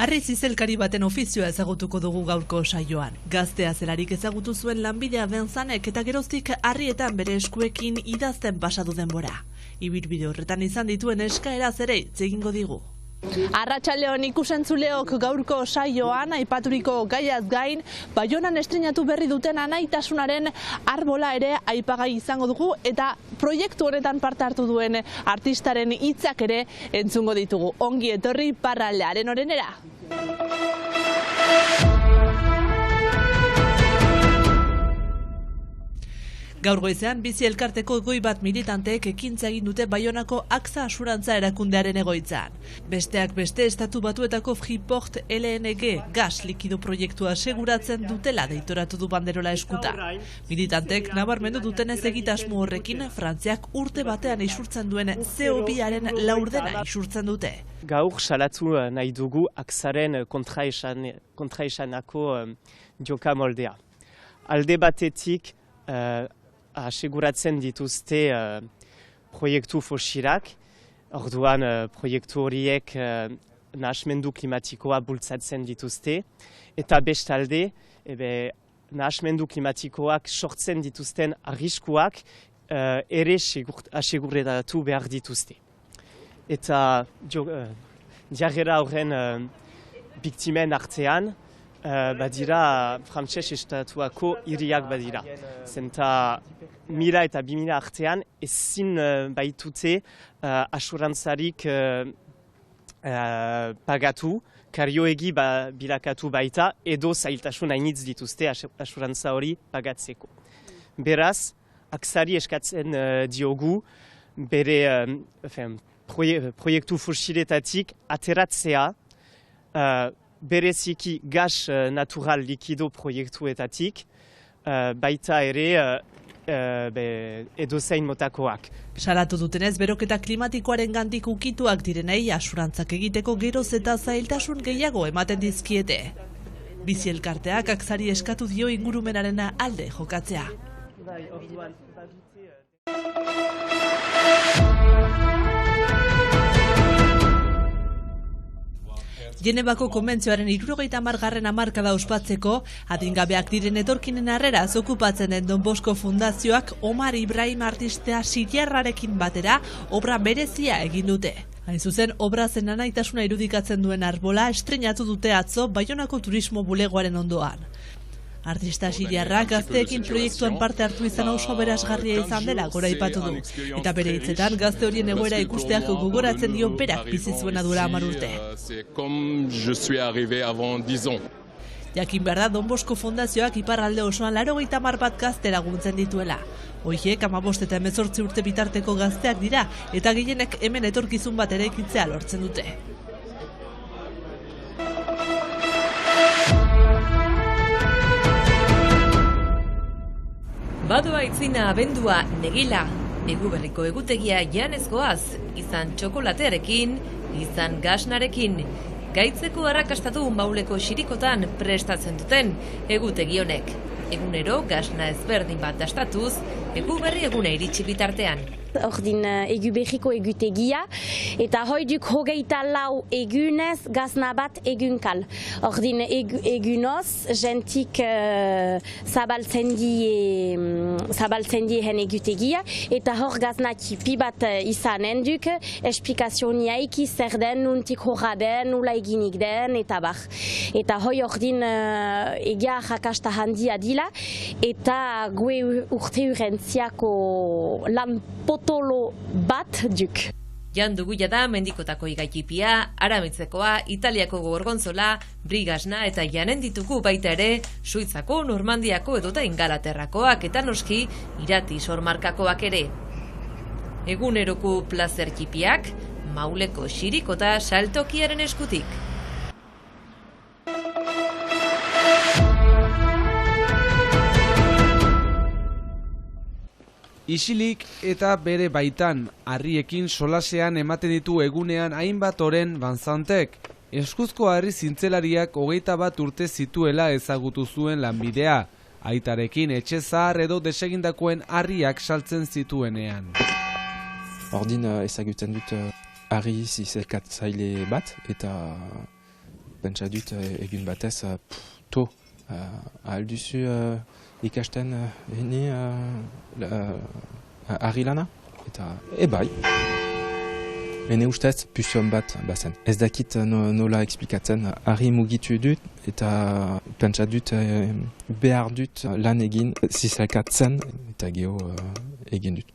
Harri zizelkari baten ofizioa ezagutuko dugu gaurko saioan. Gaztea zelarik ezagutu zuen lanbidea Benzanek eta geroztik harrietan bere eskuekin idazten pasatu denbora. Ibilbide horretan izan dituen eskaeraz ere hitz egingo digu. Arratsaldeon ikusentzuleok gaurko saioan aipaturiko gaiaz gain, Baionan estreinatu berri duten Anaitasunaren arbola ere aipagai izango dugu eta proiektu honetan parte hartu duen artistaren hitzak ere entzungo ditugu. Ongi etorri Parraldearen orenera. Gaur goizean bizi elkarteko goi bat militanteek ekintza egin dute Baionako AXA Asurantza erakundearen egoitzan. Besteak beste Estatu Batuetako Freeport LNG gas likido proiektua aseguratzen dutela deitoratu du banderola eskuta. Militanteek nabarmendu dutenez egitasmo horrekin Frantziak urte batean isurtzen duen CO2aren laurdena isurtzen dute. Gaur salatu nahi dugu AXAren kontraesanako joka moldea. Alde batetik aseguratzen dituzte proiektu fosilak, orduan proiektu horiek nahasmendu klimatikoa bultzatzen dituzte, eta bestalde nahasmendu klimatikoak sortzen dituzten arriskuak ere aseguratu behar dituzte. Eta jarrera horren biktimen artean, badira frantses estatuako hiriak badira. Zenta 1000 eta 2000 artean ezin baitute asurantzarik pagatu, karioegi bilakatu baita edo zailtasun hainitz dituzte asurantza hori pagatzeko. Beraz, AXAri eskatzen diogu bere proiektu fosiletatik ateratzea bereziki gas natural likido proiektuetatik, baita ere edozein motakoak. Salatu dutenez, beroketa klimatikoaren gandik ukituak direnei asurantzak egiteko geroz eta zailtasun gehiago ematen dizkiete. Bizi elkarteak AXAri eskatu dio ingurumenaren alde jokatzea. Genebako konbentzioaren 70. hamarkada ospatzeko, adingabeak diren etorkinen harreraz okupatzen den Don Bosco Fundazioak Omar Ibrahim artistea siriarrarekin batera obra berezia egin dute. Hain zuzen, obra zen Anaitasuna irudikatzen duen arbola estreinatu dute atzo Baionako turismo bulegoaren ondoan. Artista siriarrak gazteekin proiektuan parte hartu izan oso aberasgarria izan dela goraipatu du. Eta bere hitzetan gazte horien egoera ikusteak gogoratzen dio berak bizi zuena duela 10 urte. Jakin behar da Don Bosco Fundazioak iparralde osoan 80 bat gazte laguntzen dituela. Hoiek 15 eta 18 urte bitarteko gazteak dira eta gehienek hemen etorkizun bat eraikitzea lortzen dute. Badoa itzina abendua negila, Eguberriko egutegia janezkoaz, izan txokolatearekin, izan gasnarekin, gaitzeko arrakastatu Mauleko xirikotan prestatzen duten egutegi honek. Egunero gasna ezberdin bat dastatuz, Eguberri eguna iritsi bitartean. Ordin Eguberriko egutegia, eta hoiduk 24 egunez gazna bat egunkal. Ordin egunoz, jentik zabaltzen dien egutegia, eta hor gazna tipi bat izanen duk, esplikazioaniaik zer den, nuntik horra den, nula eginik den, eta bar. Eta hoi ordin egia jakasta handia dila, eta gue urte urentziako lan potolo bat duk. Jan dugu jada mendikotako igaitipia, Aramitzekoa, Italiako gorgonzola, brigasna eta janen ditugu baita ere Suitzako, Normandiako edota Ingalaterrakoak eta noski Irati sormarkakoak ere. Eguneroko plazer txipiak, Mauleko xirikota saltokiaren eskutik. Isilik eta bere baitan, harriekin solasean ematen ditu egunean hainbat oren Banzantek. Eskuzko harri zintzelariak 21 urte zituela ezagutu zuen lanbidea. Aitarekin etxe zahar edo desegindakoen harriak saltzen zituenean. Ordin ezagutzen dut harri zizelkatzaile bat, eta Pentsa dut egun batez to ahal duzu ikasten hini harri lana eta bai. Ene ustez puzion bat bazen. Ez dakit nola explikatzen harri mugitu dut eta pentsa dut behar dut lan egin zizelkatzen eta geho egin dut.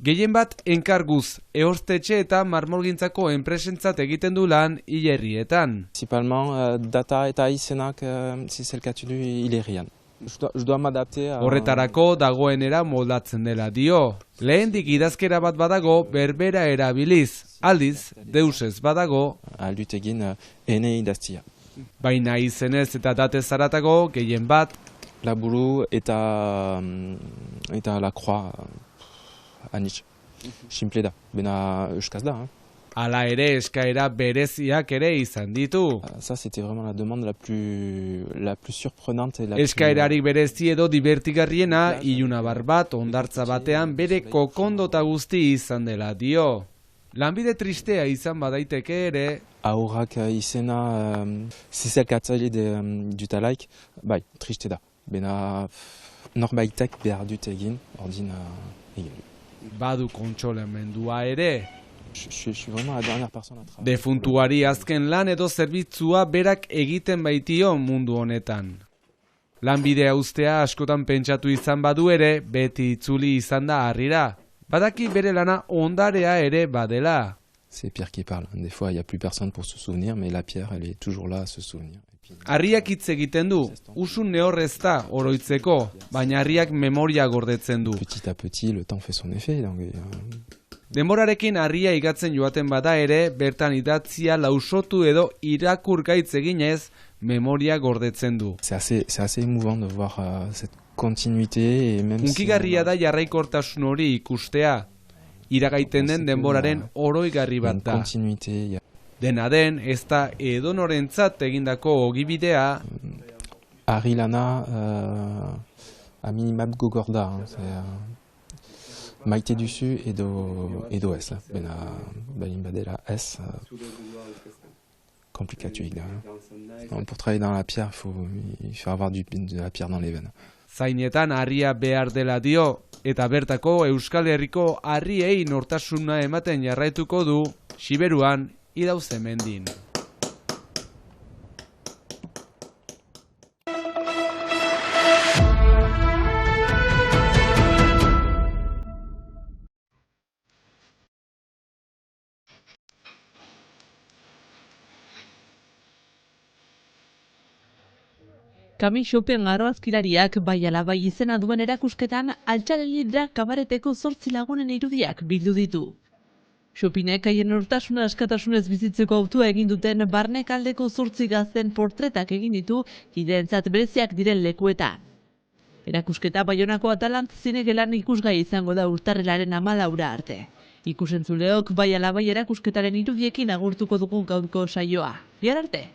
Gehien bat enkarguz, ehorstetxe eta marmolgintzako enpresentzat egiten du lan hilerrietan. Principalement data eta izenak zizelkatu du hilerrian. Je dois m'adapter a... Horretarako dagoenera moldatzen dela dio. Lehendik idazkera bat badago berbera erabiliz, aldiz deusez badago aldut egin ene idaztia. Baina izenez eta datez zaratago gehien bat Laburu eta la croix anitz. Simple da, bena euskaz da. Hala ere eskaera bereziak ere izan ditu. Ça c'était vraiment la demande la plus surprenante et la Eskaerarik berezi edo divertigarriena ilunabar bat ondartza batean bere kokondota guzti izan dela dio. Lanbide tristea izan badaiteke ere Aurrak izena zizelkatzaile dutalaik, bai, triste da. Bena norbaitek behar dut egin, ordin egin. badu kontsolamendua ere. Je suis vraiment la dernière personne à travailler. Defuntuari azken lan edo zerbitzua berak egiten baitio mundu honetan. Lanbidea uztea askotan pentsatu izan badu ere, beti itzuli izan da harrira. Badaki bere lana ondarea ere badela. C'est Pierre qui parle. Des fois, il n'y a plus personne pour se souvenir, mais la pierre, elle est toujours là à se souvenir. Harriak hitz egiten du, usun nehorrez da oroitzeko, baina harriak memoria gordetzen du. Petit à petit, le temps fait son effet. Donc, Denborarekin harria igatzen joaten bada ere, bertan idatzia lausotu edo irakurgaitz eginez, memoria gordetzen du. c'est assez émouvant de voir cette continuité. Et même Hunkigarria da jarraikortasun hori ikustea. Iragaiten den denboraren oroigarri bat da. Continuité. Dena den, ez da edonorentzat egindako ogibidea, Harri lana a minimap gogorda. Maite duzu edo ez. Bena balin badela ez. Komplikatuik da. Pour travailler dans la pierre, il faut avoir de la pierre dans les veines. zainetan harria behar dela dio, eta bertako Euskal Herriko harriei nortasuna ematen jarraituko du, Siberuan Idauzemendin. Kami Chopin argazkilariak bai ala bai izena duen erakusketan altxalelidra kabareteko 8 lagunen irudiak bildu ditu. Chopinek haien nortasuna askatasunez bizitzeko autua egin duten barnekaldeko 8 gazten portretak egin ditu ideentzat bereziak diren lekuetan. Erakusketa Baionako Atalant zinegelan ikusgai izango da urtarrilaren 14 arte. Ikusentzuleok bai ala bai erakusketaren irudiekin agurtuko dugun gaurko saioa. Bihar arte!